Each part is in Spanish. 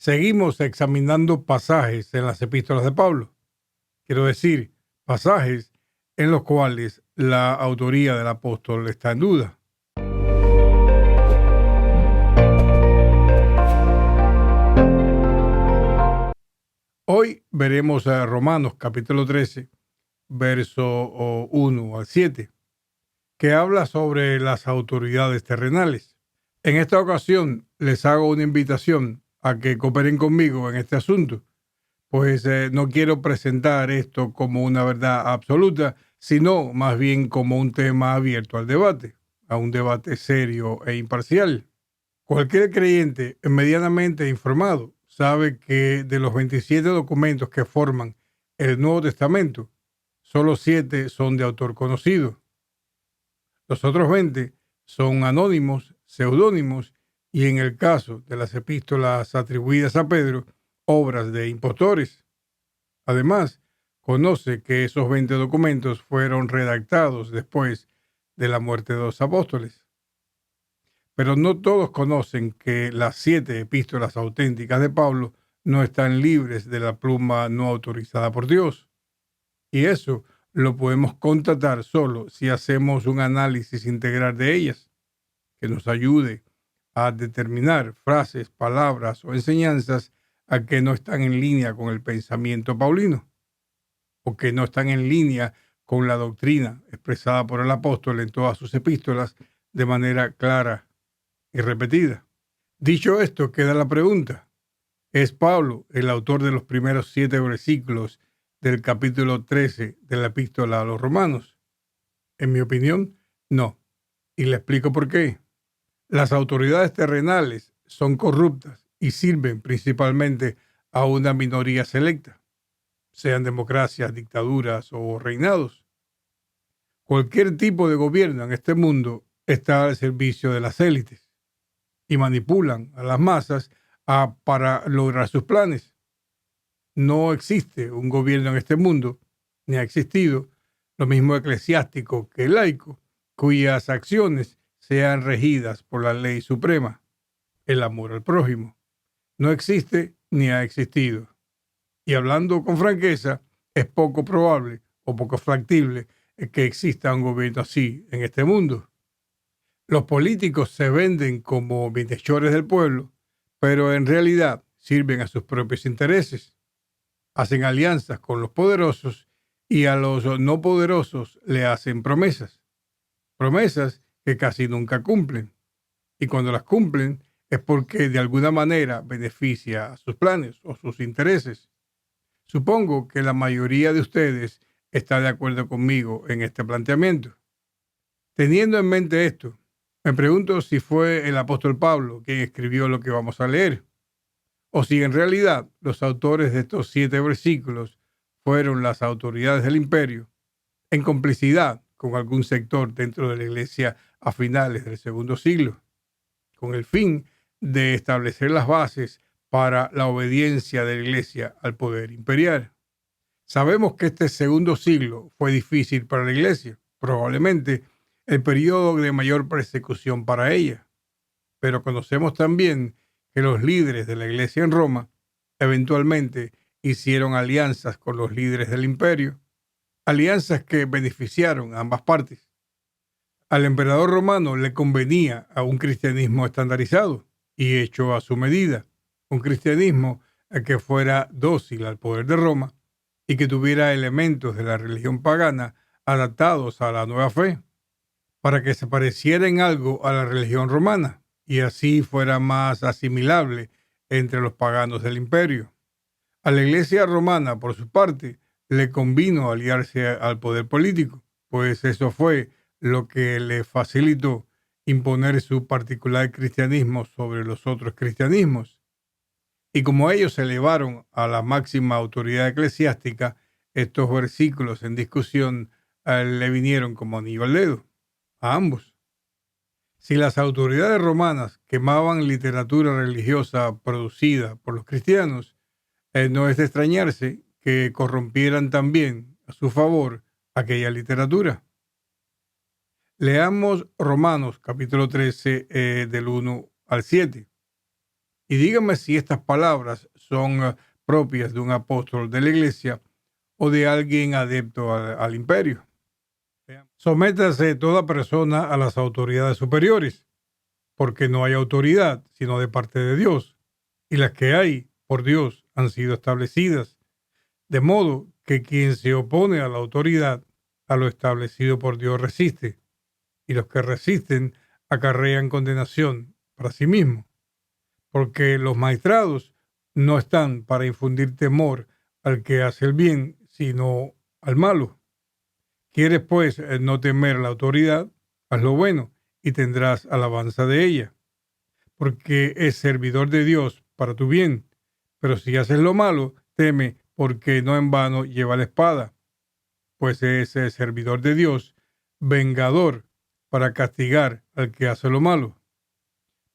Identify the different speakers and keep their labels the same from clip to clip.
Speaker 1: Seguimos examinando pasajes en las epístolas de Pablo. Quiero decir, pasajes en los cuales la autoría del apóstol está en duda. Hoy veremos a Romanos capítulo 13, verso 1 al 7, que habla sobre las autoridades terrenales. En esta ocasión les hago una invitación a que cooperen conmigo en este asunto, pues no quiero presentar esto como una verdad absoluta, sino más bien como un tema abierto al debate, a un debate serio e imparcial. Cualquier creyente medianamente informado sabe que de los 27 documentos que forman el Nuevo Testamento, solo 7 son de autor conocido. Los otros 20 son anónimos, seudónimos y, en el caso de las epístolas atribuidas a Pedro, obras de impostores. Además, conoce que esos 20 documentos fueron redactados después de la muerte de los apóstoles. Pero no todos conocen que las 7 epístolas auténticas de Pablo no están libres de la pluma no autorizada por Dios. Y eso lo podemos constatar solo si hacemos un análisis integral de ellas, que nos ayude a determinar frases, palabras o enseñanzas a que no están en línea con el pensamiento paulino, o que no están en línea con la doctrina expresada por el apóstol en todas sus epístolas de manera clara y repetida. Dicho esto, queda la pregunta: ¿es Pablo el autor de los primeros 7 versículos del capítulo 13 de la epístola a los Romanos? En mi opinión, no. Y le explico por qué. Las autoridades terrenales son corruptas y sirven principalmente a una minoría selecta, sean democracias, dictaduras o reinados. Cualquier tipo de gobierno en este mundo está al servicio de las élites y manipulan a las masas para lograr sus planes. No existe un gobierno en este mundo, ni ha existido, lo mismo eclesiástico que laico, cuyas acciones sean regidas por la ley suprema, el amor al prójimo. No existe ni ha existido. Y hablando con franqueza, es poco probable o poco factible que exista un gobierno así en este mundo. Los políticos se venden como bienhechores del pueblo, pero en realidad sirven a sus propios intereses. Hacen alianzas con los poderosos y a los no poderosos le hacen promesas. Promesas que casi nunca cumplen. Y cuando las cumplen es porque de alguna manera beneficia a sus planes o sus intereses. Supongo que la mayoría de ustedes está de acuerdo conmigo en este planteamiento. Teniendo en mente esto, me pregunto si fue el apóstol Pablo quien escribió lo que vamos a leer, o si en realidad los autores de estos 7 versículos fueron las autoridades del imperio, en complicidad con algún sector dentro de la iglesia a finales del segundo siglo, con el fin de establecer las bases para la obediencia de la iglesia al poder imperial. Sabemos que este segundo siglo fue difícil para la iglesia, probablemente el periodo de mayor persecución para ella. Pero conocemos también que los líderes de la iglesia en Roma eventualmente hicieron alianzas con los líderes del imperio, alianzas que beneficiaron a ambas partes. Al emperador romano le convenía a un cristianismo estandarizado y hecho a su medida, un cristianismo que fuera dócil al poder de Roma y que tuviera elementos de la religión pagana adaptados a la nueva fe, para que se pareciera en algo a la religión romana y así fuera más asimilable entre los paganos del imperio. A la iglesia romana, por su parte, le convino aliarse al poder político, pues eso fue lo que le facilitó imponer su particular cristianismo sobre los otros cristianismos. Y como ellos se elevaron a la máxima autoridad eclesiástica, estos versículos en discusión le vinieron como anillo al dedo a ambos. Si las autoridades romanas quemaban literatura religiosa producida por los cristianos, no es de extrañarse que corrompieran también a su favor aquella literatura. Leamos Romanos capítulo 13 del 1 al 7. Y dígame si estas palabras son propias de un apóstol de la iglesia o de alguien adepto al imperio. Sométase toda persona a las autoridades superiores, porque no hay autoridad sino de parte de Dios, y las que hay por Dios han sido establecidas, de modo que quien se opone a la autoridad, a lo establecido por Dios resiste, y los que resisten acarrean condenación para sí mismos, porque los maestrados no están para infundir temor al que hace el bien, sino al malo. ¿Quieres, pues, no temer la autoridad? Haz lo bueno y tendrás alabanza de ella, porque es servidor de Dios para tu bien. Pero si haces lo malo, teme, porque no en vano lleva la espada, pues es el servidor de Dios, vengador para castigar al que hace lo malo.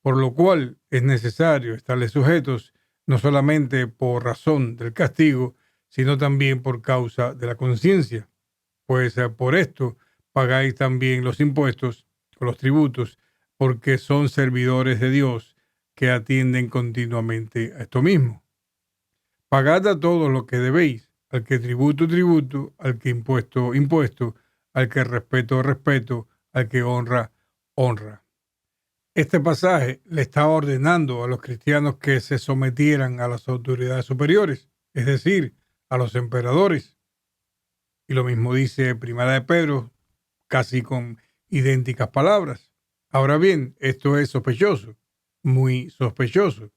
Speaker 1: Por lo cual es necesario estarles sujetos, no solamente por razón del castigo, sino también por causa de la conciencia. Pues por esto pagáis también los impuestos o los tributos, porque son servidores de Dios que atienden continuamente a esto mismo. Pagad a todos lo que debéis, al que tributo, tributo, al que impuesto, impuesto, al que respeto, respeto, al que honra, honra. Este pasaje le estaba ordenando a los cristianos que se sometieran a las autoridades superiores, es decir, a los emperadores. Y lo mismo dice Primera de Pedro, casi con idénticas palabras. Ahora bien, esto es sospechoso, muy sospechoso,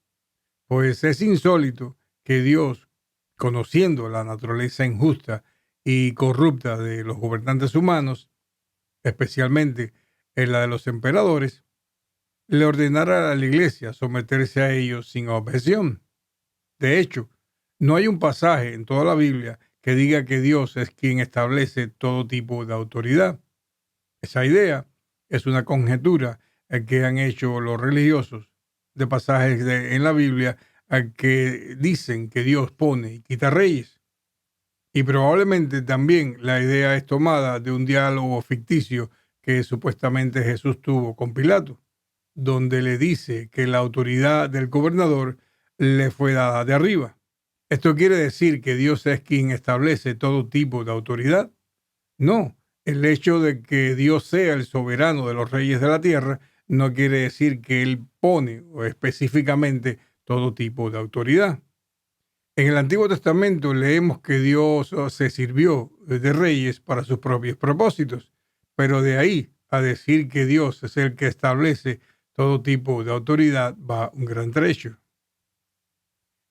Speaker 1: pues es insólito que Dios, conociendo la naturaleza injusta y corrupta de los gobernantes humanos, especialmente en la de los emperadores, le ordenara a la iglesia someterse a ellos sin objeción. De hecho, no hay un pasaje en toda la Biblia que diga que Dios es quien establece todo tipo de autoridad. Esa idea es una conjetura que han hecho los religiosos de pasajes en la Biblia que dicen que Dios pone y quita reyes. Y probablemente también la idea es tomada de un diálogo ficticio que supuestamente Jesús tuvo con Pilato, donde le dice que la autoridad del gobernador le fue dada de arriba. ¿Esto quiere decir que Dios es quien establece todo tipo de autoridad? No, el hecho de que Dios sea el soberano de los reyes de la tierra no quiere decir que Él pone específicamente todo tipo de autoridad. En el Antiguo Testamento leemos que Dios se sirvió de reyes para sus propios propósitos, pero de ahí a decir que Dios es el que establece todo tipo de autoridad va un gran trecho.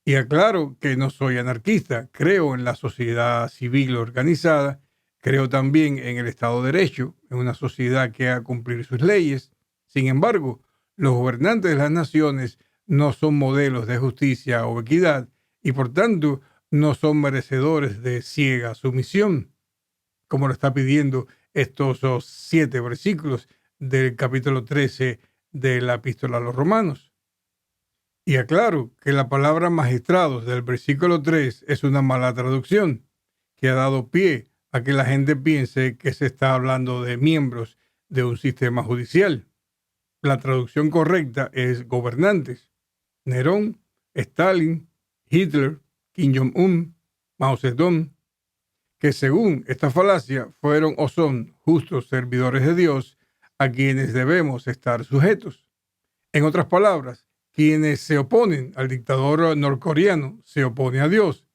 Speaker 1: Y aclaro que no soy anarquista, creo en la sociedad civil organizada, creo también en el Estado de Derecho, en una sociedad que haga cumplir sus leyes. Sin embargo, los gobernantes de las naciones no son modelos de justicia o equidad y por tanto no son merecedores de ciega sumisión, como lo está pidiendo estos 7 versículos del capítulo 13 de la Epístola a los Romanos. Y aclaro que la palabra magistrados del versículo 3 es una mala traducción que ha dado pie a que la gente piense que se está hablando de miembros de un sistema judicial. La traducción correcta es gobernantes. Nerón, Stalin, Hitler, Kim Jong-un, Mao Zedong, que según esta falacia fueron o son justos servidores de Dios a quienes debemos estar sujetos. En otras palabras, quienes se oponen al dictador norcoreano se oponen a Dios.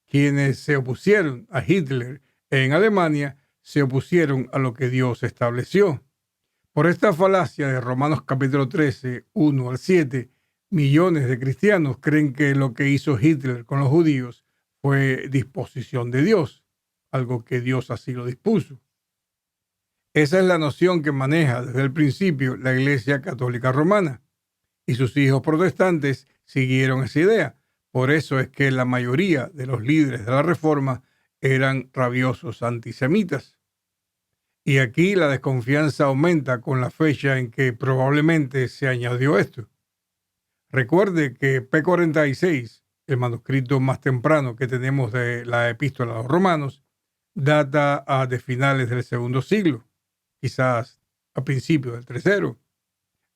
Speaker 1: Quienes se opusieron a Hitler en Alemania se opusieron a lo que Dios estableció. Por esta falacia de Romanos capítulo 13, 1 al 7, millones de cristianos creen que lo que hizo Hitler con los judíos fue disposición de Dios, algo que Dios así lo dispuso. Esa es la noción que maneja desde el principio la Iglesia Católica Romana. Y sus hijos protestantes siguieron esa idea. Por eso es que la mayoría de los líderes de la Reforma eran rabiosos antisemitas. Y aquí la desconfianza aumenta con la fecha en que probablemente se añadió esto. Recuerde que P46, el manuscrito más temprano que tenemos de la Epístola a los Romanos, data de finales del segundo siglo, quizás a principios del tercero.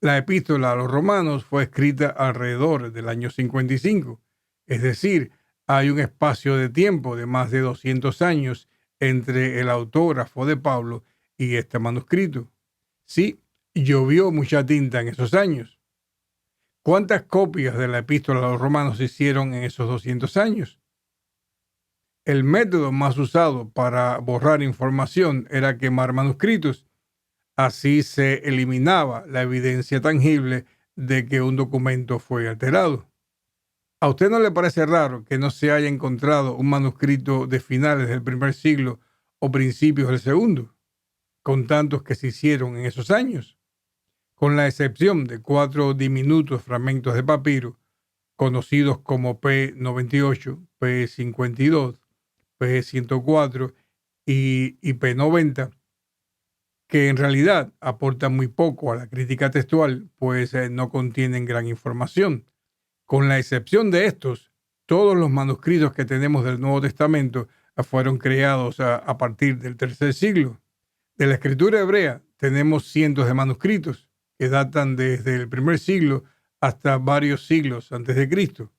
Speaker 1: La epístola a los romanos fue escrita alrededor del año 55, es decir, hay un espacio de tiempo de más de 200 años entre el autógrafo de Pablo y este manuscrito. Sí, llovió mucha tinta en esos años. ¿Cuántas copias de la epístola a los romanos se hicieron en esos 200 años? El método más usado para borrar información era quemar manuscritos. Así se eliminaba la evidencia tangible de que un documento fue alterado. ¿A usted no le parece raro que no se haya encontrado un manuscrito de finales del primer siglo o principios del segundo, con tantos que se hicieron en esos años? Con la excepción de 4 diminutos fragmentos de papiro, conocidos como P98, P52, P104 y P90, que en realidad aportan muy poco a la crítica textual, pues no contienen gran información. Con la excepción de estos, todos los manuscritos que tenemos del Nuevo Testamento fueron creados a partir del tercer siglo. De la escritura hebrea tenemos cientos de manuscritos que datan desde el primer siglo hasta varios siglos antes de Cristo.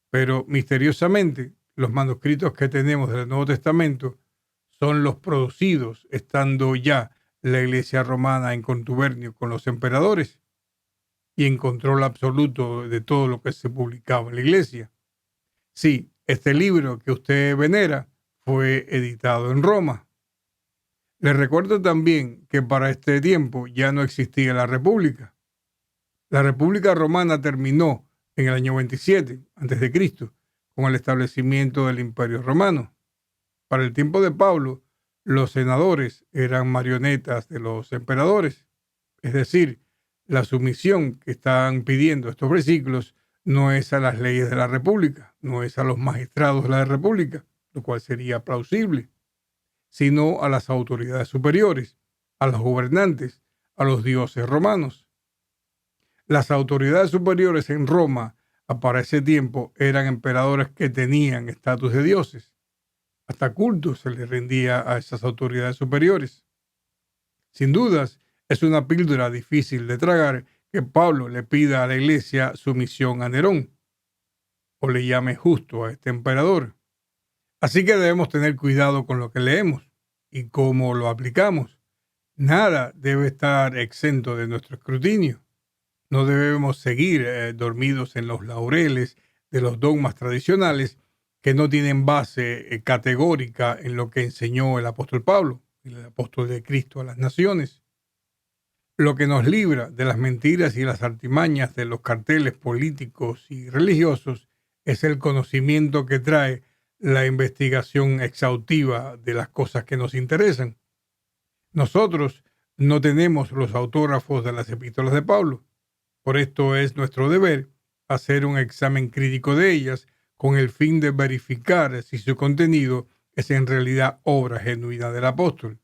Speaker 1: Pero misteriosamente, los manuscritos que tenemos del Nuevo Testamento son los producidos estando ya la Iglesia romana en contubernio con los emperadores y en control absoluto de todo lo que se publicaba en la Iglesia. Sí, este libro que usted venera fue editado en Roma. Les recuerdo también que para este tiempo ya no existía la República. La República Romana terminó en el año 27 a.C., con el establecimiento del Imperio Romano. Para el tiempo de Pablo, los senadores eran marionetas de los emperadores. Es decir, la sumisión que están pidiendo estos versículos no es a las leyes de la República, no es a los magistrados de la República, lo cual sería plausible, sino a las autoridades superiores, a los gobernantes, a los dioses romanos. Las autoridades superiores en Roma para ese tiempo eran emperadores que tenían estatus de dioses. Hasta culto se le rendía a esas autoridades superiores. Sin dudas, es una píldora difícil de tragar que Pablo le pida a la iglesia sumisión a Nerón, o le llame justo a este emperador. Así que debemos tener cuidado con lo que leemos y cómo lo aplicamos. Nada debe estar exento de nuestro escrutinio. No debemos seguir dormidos en los laureles de los dogmas tradicionales que no tienen base categórica en lo que enseñó el apóstol Pablo, el apóstol de Cristo a las naciones. Lo que nos libra de las mentiras y las artimañas de los carteles políticos y religiosos es el conocimiento que trae la investigación exhaustiva de las cosas que nos interesan. Nosotros no tenemos los autógrafos de las epístolas de Pablo. Por esto es nuestro deber hacer un examen crítico de ellas con el fin de verificar si su contenido es en realidad obra genuina del apóstol.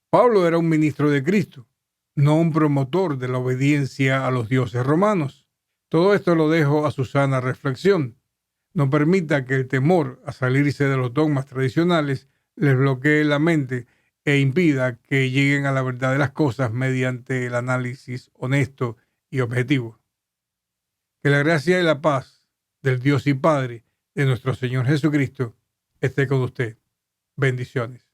Speaker 1: Pablo era un ministro de Cristo, no un promotor de la obediencia a los dioses romanos. Todo esto lo dejo a su sana reflexión. No permita que el temor a salirse de los dogmas tradicionales les bloquee la mente e impida que lleguen a la verdad de las cosas mediante el análisis honesto y objetivo. Que la gracia y la paz del Dios y Padre de nuestro Señor Jesucristo esté con usted. Bendiciones.